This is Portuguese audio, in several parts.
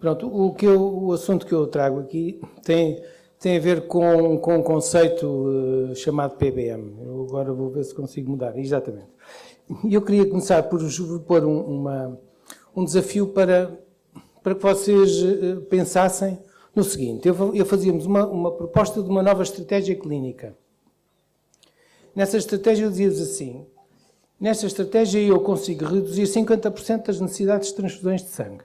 Pronto, o assunto que eu trago aqui tem a ver com um conceito chamado PBM. Eu agora vou ver se consigo mudar, exatamente. E eu queria começar por pôr um desafio para que vocês pensassem no seguinte. Eu fazíamos uma proposta de uma nova estratégia clínica. Nessa estratégia eu dizia assim, nesta estratégia eu consigo reduzir 50% das necessidades de transfusões de sangue.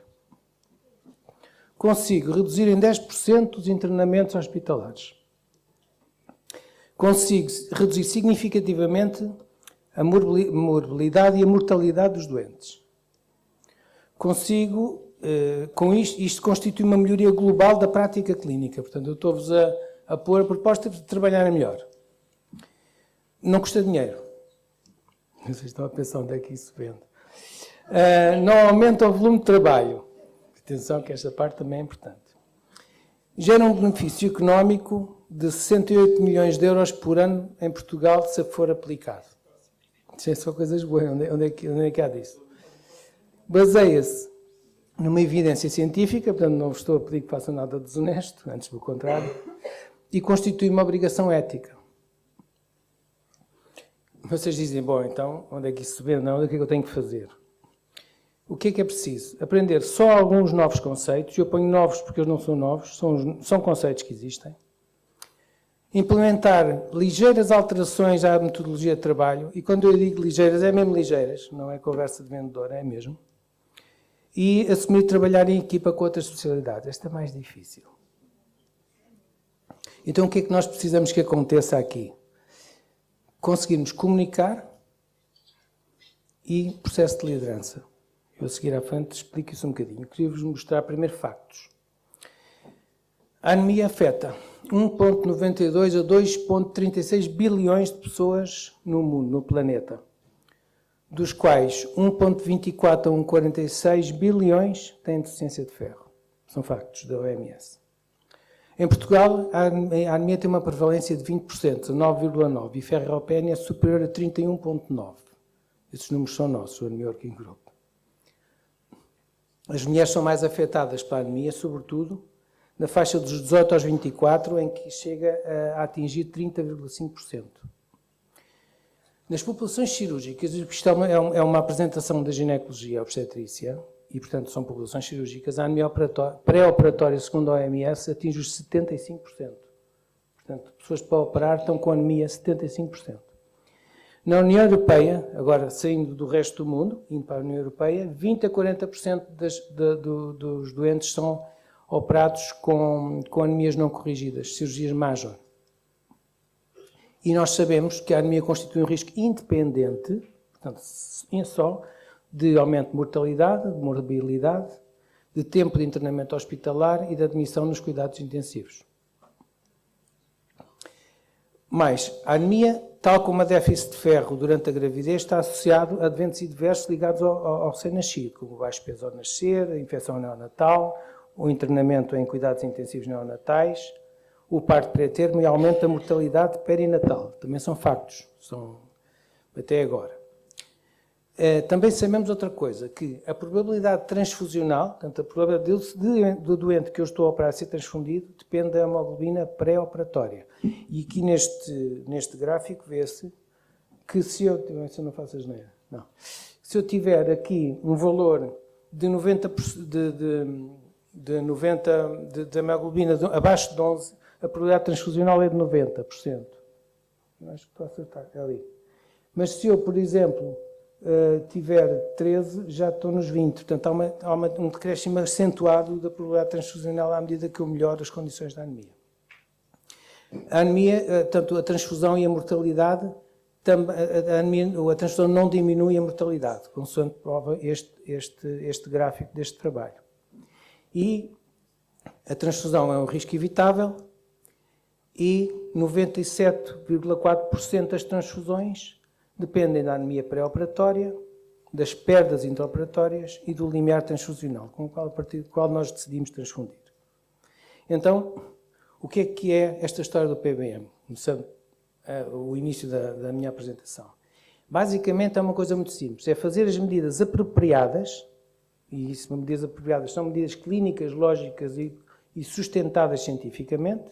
Consigo reduzir em 10% os internamentos hospitalares. Consigo reduzir significativamente a morbilidade e a mortalidade dos doentes. Consigo, com isto constitui uma melhoria global da prática clínica. Portanto, eu estou-vos a pôr a proposta de trabalhar melhor. Não custa dinheiro. Vocês estão a pensar onde é que isso vende. Não aumenta o volume de trabalho. Atenção que esta parte também é importante. Gera um benefício económico de 68 milhões de euros por ano em Portugal, se for aplicado. Isso é só coisas boas. Onde é que há disso? Baseia-se numa evidência científica, portanto não vos estou a pedir que façam nada desonesto, antes do contrário, e constitui uma obrigação ética. Vocês dizem, bom, então, onde é que isso se vê? Não, o que é que eu tenho que fazer? O que é preciso? Aprender só alguns novos conceitos, eu ponho novos porque eles não são novos, são conceitos que existem. Implementar ligeiras alterações à metodologia de trabalho, e quando eu digo ligeiras, é mesmo ligeiras, não é conversa de vendedor, é mesmo. E assumir trabalhar em equipa com outras especialidades. Esta é mais difícil. Então o que é que nós precisamos que aconteça aqui? Conseguirmos comunicar e processo de liderança. Eu a seguir à frente explico isso um bocadinho. Queria-vos mostrar primeiro factos. A anemia afeta 1,92 a 2,36 bilhões de pessoas no mundo, no planeta, dos quais 1,24 a 1,46 bilhões têm deficiência de ferro. São factos da OMS. Em Portugal, a anemia tem uma prevalência de 20%, 9,9%, e ferropénia é superior a 31,9%. Esses números são nossos, o Anemia Working Group. As mulheres são mais afetadas pela anemia, sobretudo na faixa dos 18 aos 24, em que chega a atingir 30,5%. Nas populações cirúrgicas, isto é uma apresentação da ginecologia e obstetrícia, e portanto são populações cirúrgicas, a anemia pré-operatória, segundo a OMS, atinge os 75%. Portanto, pessoas para operar estão com anemia 75%. Na União Europeia, agora saindo do resto do mundo, indo para a União Europeia, 20 a 40% dos doentes são operados com anemias não corrigidas, cirurgias major. E nós sabemos que a anemia constitui um risco independente, portanto, só, de aumento de mortalidade, de morbilidade, de tempo de internamento hospitalar e de admissão nos cuidados intensivos. Mas a anemia, tal como a déficit de ferro durante a gravidez, está associado a eventos diversos ligados ao recém-nascido, como o baixo peso ao nascer, a infecção neonatal, o internamento em cuidados intensivos neonatais, o parto pré-termo e aumento da mortalidade perinatal. Também são factos, são até agora. Também sabemos outra coisa, que a probabilidade transfusional, portanto a probabilidade do doente que eu estou a operar ser transfundido, depende da hemoglobina pré-operatória. E aqui neste gráfico vê-se que se eu não faço asneira, não. Se eu tiver aqui um valor de 90% de hemoglobina abaixo de 11, a probabilidade transfusional é de 90%. Eu acho que estou a acertar, é ali. Mas se eu, por exemplo, tiver 13, já estou nos 20. Portanto, há um decréscimo acentuado da probabilidade transfusional à medida que eu melhoro as condições da anemia. A anemia, tanto a transfusão e a mortalidade, a transfusão não diminui a mortalidade, consoante prova este gráfico deste trabalho. E a transfusão é um risco evitável e 97,4% das transfusões dependem da anemia pré-operatória, das perdas intraoperatórias e do limiar transfusional, a partir do qual nós decidimos transfundir. Então, o que é esta história do PBM? Começando o início da minha apresentação. Basicamente é uma coisa muito simples, é fazer as medidas apropriadas e isso são medidas apropriadas, são medidas clínicas, lógicas e sustentadas cientificamente,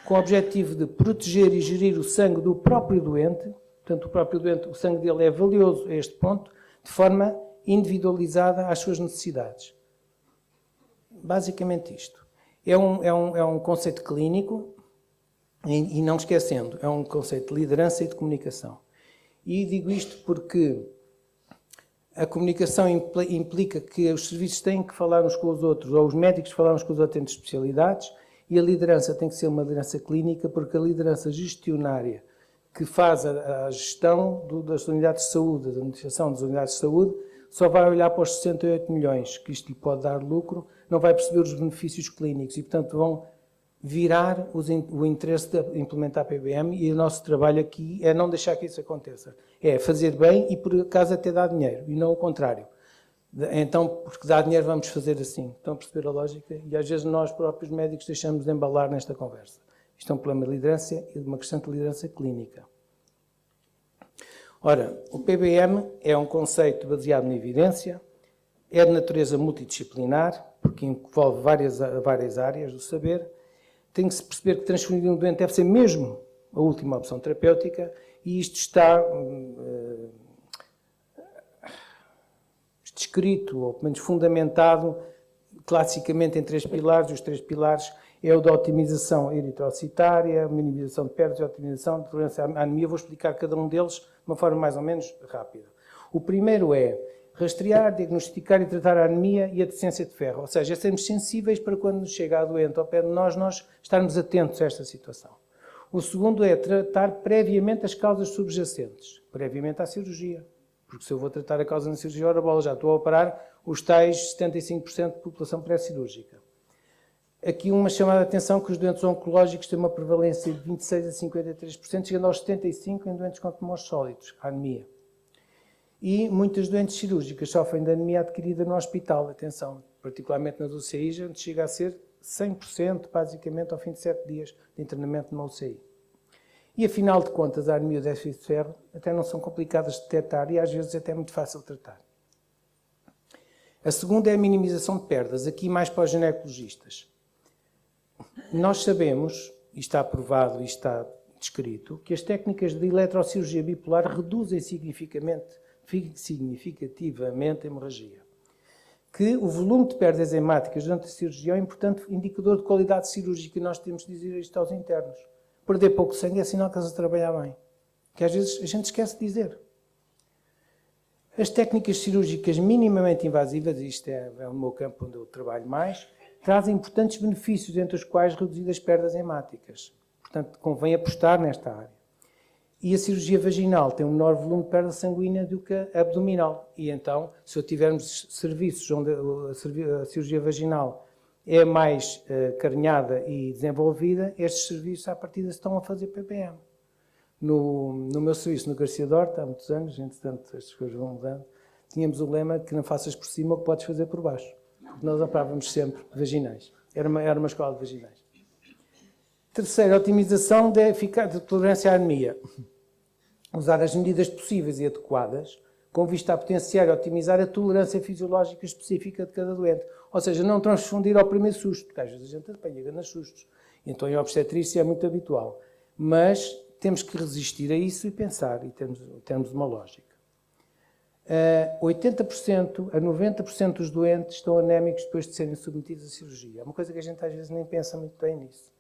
com o objetivo de proteger e gerir o sangue do próprio doente. Portanto, o próprio doente, o sangue dele é valioso a este ponto, de forma individualizada às suas necessidades. Basicamente isto. É um conceito clínico, e não esquecendo, é um conceito de liderança e de comunicação. E digo isto porque a comunicação implica que os serviços têm que falar uns com os outros, ou os médicos falar uns com os outros entre especialidades, e a liderança tem que ser uma liderança clínica, porque a liderança gestionária que faz a gestão das unidades de saúde, da administração das unidades de saúde, só vai olhar para os 68 milhões, que isto lhe pode dar lucro, não vai perceber os benefícios clínicos e, portanto, vão virar o interesse de implementar a PBM, e o nosso trabalho aqui é não deixar que isso aconteça. É fazer bem e, por acaso, até dar dinheiro, e não o contrário. Então, porque dá dinheiro, vamos fazer assim. Estão a perceber a lógica? E às vezes nós próprios médicos deixamos de embalar nesta conversa. Isto é um problema de liderança e de uma questão de liderança clínica. Ora, o PBM é um conceito baseado na evidência, é de natureza multidisciplinar, porque envolve várias áreas do saber. Tem que se perceber que transfundir um doente deve ser mesmo a última opção terapêutica, e isto está descrito, ou pelo menos fundamentado, classicamente em 3 pilares. Os 3 pilares é o da otimização eritrocitária, minimização de perdas e otimização de tolerância à anemia. Vou explicar cada um deles de uma forma mais ou menos rápida. O primeiro é rastrear, diagnosticar e tratar a anemia e a deficiência de ferro, ou seja, sermos sensíveis para quando nos chega a doente ao pé de nós estarmos atentos a esta situação. O segundo é tratar previamente as causas subjacentes, previamente à cirurgia. Porque se eu vou tratar a causa na cirurgia, ora bola, já estou a operar os tais 75% de população pré-cirúrgica. Aqui uma chamada de atenção que os doentes oncológicos têm uma prevalência de 26% a 53%, chegando aos 75% em doentes com tumores sólidos, a anemia. E muitas doentes cirúrgicas sofrem de anemia adquirida no hospital, atenção, particularmente nas UCIs, onde chega a ser 100%, basicamente, ao fim de 7 dias de internamento numa UCI. E, afinal de contas, a anemia e o déficit de ferro até não são complicadas de detectar e, às vezes, até é muito fácil de tratar. A segunda é a minimização de perdas, aqui mais para os ginecologistas. Nós sabemos, e está aprovado e está descrito, que as técnicas de eletrocirurgia bipolar reduzem significativamente a hemorragia. Que o volume de perdas hemáticas durante a cirurgia é um importante indicador de qualidade cirúrgica, e nós temos de dizer isto aos internos. Perder pouco sangue é sinal que eles a trabalhar bem, que às vezes a gente esquece de dizer. As técnicas cirúrgicas minimamente invasivas, isto é o meu campo onde eu trabalho mais, trazem importantes benefícios, entre os quais reduzir as perdas hemáticas. Portanto, convém apostar nesta área. E a cirurgia vaginal tem um menor volume de perda sanguínea do que a abdominal. E então, se eu tivermos serviços onde a cirurgia vaginal é mais carinhada e desenvolvida, estes serviços, à partida, estão a fazer PPM. No meu serviço, no Garcia Dorta, há muitos anos, entretanto, estas coisas vão mudando, tínhamos o lema que não faças por cima o que podes fazer por baixo. Porque nós operávamos sempre vaginais. Era uma escola de vaginais. Terceiro, otimização da tolerância à anemia. Usar as medidas possíveis e adequadas com vista a potenciar e otimizar a tolerância fisiológica específica de cada doente. Ou seja, não transfundir ao primeiro susto, porque às vezes a gente apanha grandes sustos. Então, em obstetrícia é muito habitual. Mas temos que resistir a isso e pensar, e termos uma lógica. 80% a 90% dos doentes estão anémicos depois de serem submetidos à cirurgia. É uma coisa que a gente às vezes nem pensa muito bem nisso.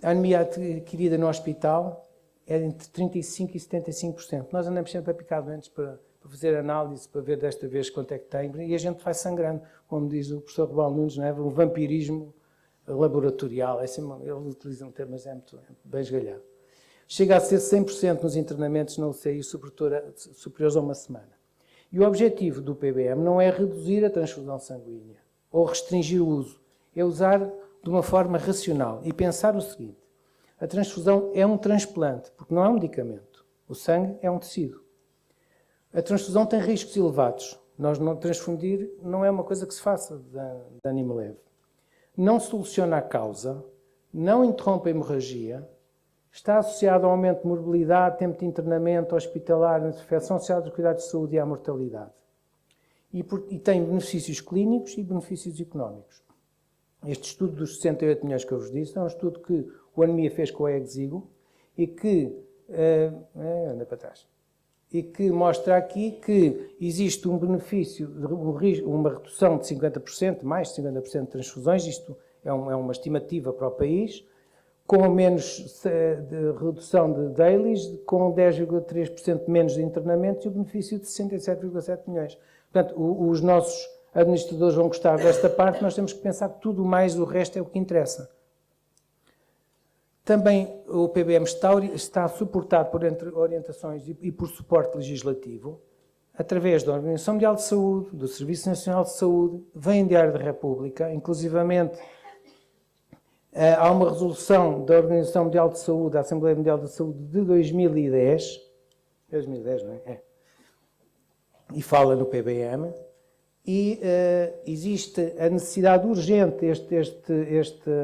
A anemia adquirida no hospital é entre 35% e 75%. Nós andamos sempre a picar doentes para fazer análise, para ver desta vez quanto é que tem, e a gente vai sangrando, como diz o professor Rebalo Nunes, não é? Um vampirismo laboratorial. Ele utiliza um termo, mas é muito bem esgalhado. Chega a ser 100% nos internamentos na UCI superiores a uma semana. E o objetivo do PBM não é reduzir a transfusão sanguínea ou restringir o uso, é usar de uma forma racional e pensar o seguinte: a transfusão é um transplante, porque não é um medicamento. O sangue é um tecido. A transfusão tem riscos elevados. Nós não transfundir não é uma coisa que se faça de ânimo leve. Não soluciona a causa, não interrompe a hemorragia, está associado ao aumento de morbilidade, tempo de internamento hospitalar, infecção associada aos cuidados de saúde e à mortalidade. e tem benefícios clínicos e benefícios económicos. Este estudo dos 68 milhões que eu vos disse é um estudo que o Anemia fez com a Exigo e que, anda para trás, e que mostra aqui que existe um benefício, uma redução de 50%, mais de 50% de transfusões, isto é uma estimativa para o país, com menos de redução de dailies, com 10,3% menos de internamentos e o benefício de 67,7 milhões. Portanto, os nossos administradores vão gostar desta parte, nós temos que pensar que tudo mais do resto é o que interessa. Também o PBM está suportado por orientações e por suporte legislativo, através da Organização Mundial de Saúde, do Serviço Nacional de Saúde, vem Diário da República, inclusivamente há uma resolução da Organização Mundial de Saúde, da Assembleia Mundial de Saúde, de 2010, 2010, não é? E fala no PBM, e existe a necessidade urgente, este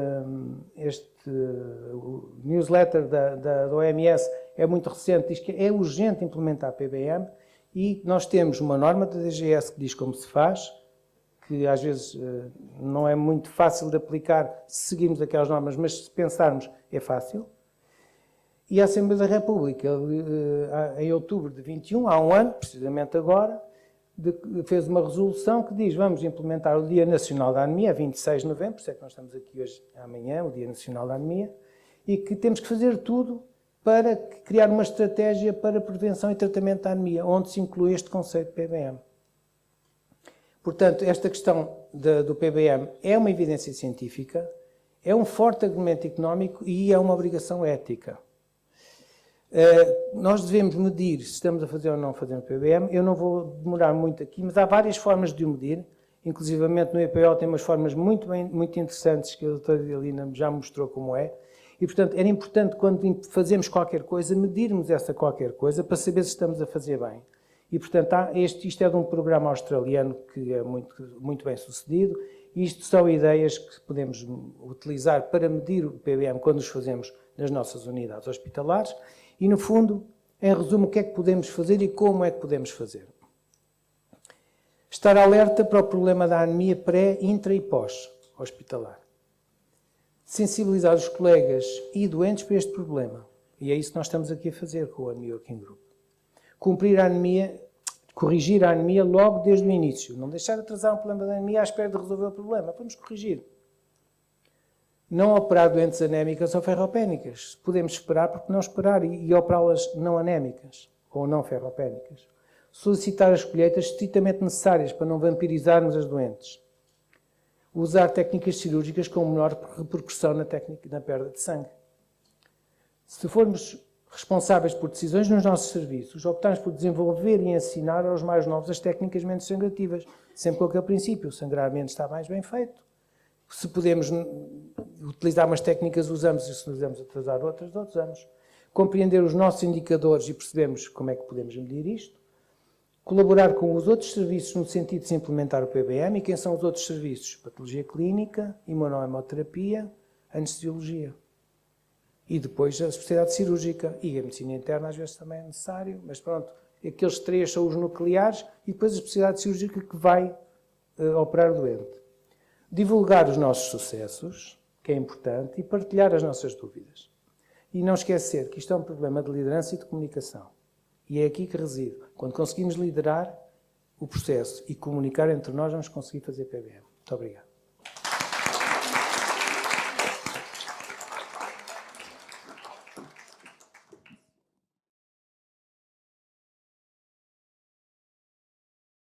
newsletter da OMS é muito recente, diz que é urgente implementar a PBM, e nós temos uma norma da DGS que diz como se faz, que às vezes não é muito fácil de aplicar se seguirmos aquelas normas, mas se pensarmos é fácil. E a Assembleia da República, em outubro de 21, há um ano, precisamente agora, fez uma resolução que diz vamos implementar o Dia Nacional da Anemia, 26 de novembro, por isso é que nós estamos aqui hoje, amanhã, o Dia Nacional da Anemia, e que temos que fazer tudo para criar uma estratégia para prevenção e tratamento da anemia, onde se inclui este conceito de PBM. Portanto, esta questão do PBM é uma evidência científica, é um forte argumento económico e é uma obrigação ética. Nós devemos medir se estamos a fazer ou não fazer um PBM. Eu não vou demorar muito aqui, mas há várias formas de o medir. Inclusivamente no EPO tem umas formas muito interessantes que a doutora Idalina já mostrou como é. E, portanto, era importante quando fazemos qualquer coisa, medirmos essa qualquer coisa para saber se estamos a fazer bem. E, portanto, isto é de um programa australiano que é muito bem sucedido. Isto são ideias que podemos utilizar para medir o PBM quando os fazemos nas nossas unidades hospitalares. E, no fundo, em resumo, o que é que podemos fazer e como é que podemos fazer. Estar alerta para o problema da anemia pré, intra e pós-hospitalar. Sensibilizar os colegas e doentes para este problema. E é isso que nós estamos aqui a fazer com o Anemia Working Group. Corrigir a anemia logo desde o início. Não deixar atrasar um problema da anemia à espera de resolver o problema. Vamos corrigir. Não operar doentes anémicas ou ferropénicas. Podemos esperar, porque não esperar e operá-las não anémicas ou não ferropénicas. Solicitar as colheitas estritamente necessárias para não vampirizarmos as doentes. Usar técnicas cirúrgicas com menor repercussão na perda de sangue. Se formos responsáveis por decisões nos nossos serviços, optamos por desenvolver e ensinar aos mais novos as técnicas menos sangrativas, sempre com aquele princípio, o sangrar menos está mais bem feito. Se podemos utilizar umas técnicas, usamos, e se não devemos atrasar outras, usamos. Compreender os nossos indicadores e percebemos como é que podemos medir isto. Colaborar com os outros serviços no sentido de se implementar o PBM. E quem são os outros serviços? Patologia clínica, imunohemoterapia, anestesiologia. E depois a especialidade cirúrgica e a medicina interna às vezes também é necessário, mas pronto, aqueles três são os nucleares e depois a especialidade cirúrgica que vai operar o doente. Divulgar os nossos sucessos, que é importante, e partilhar as nossas dúvidas. E não esquecer que isto é um problema de liderança e de comunicação. E é aqui que reside. Quando conseguimos liderar o processo e comunicar entre nós, vamos conseguir fazer PBM. Muito obrigado.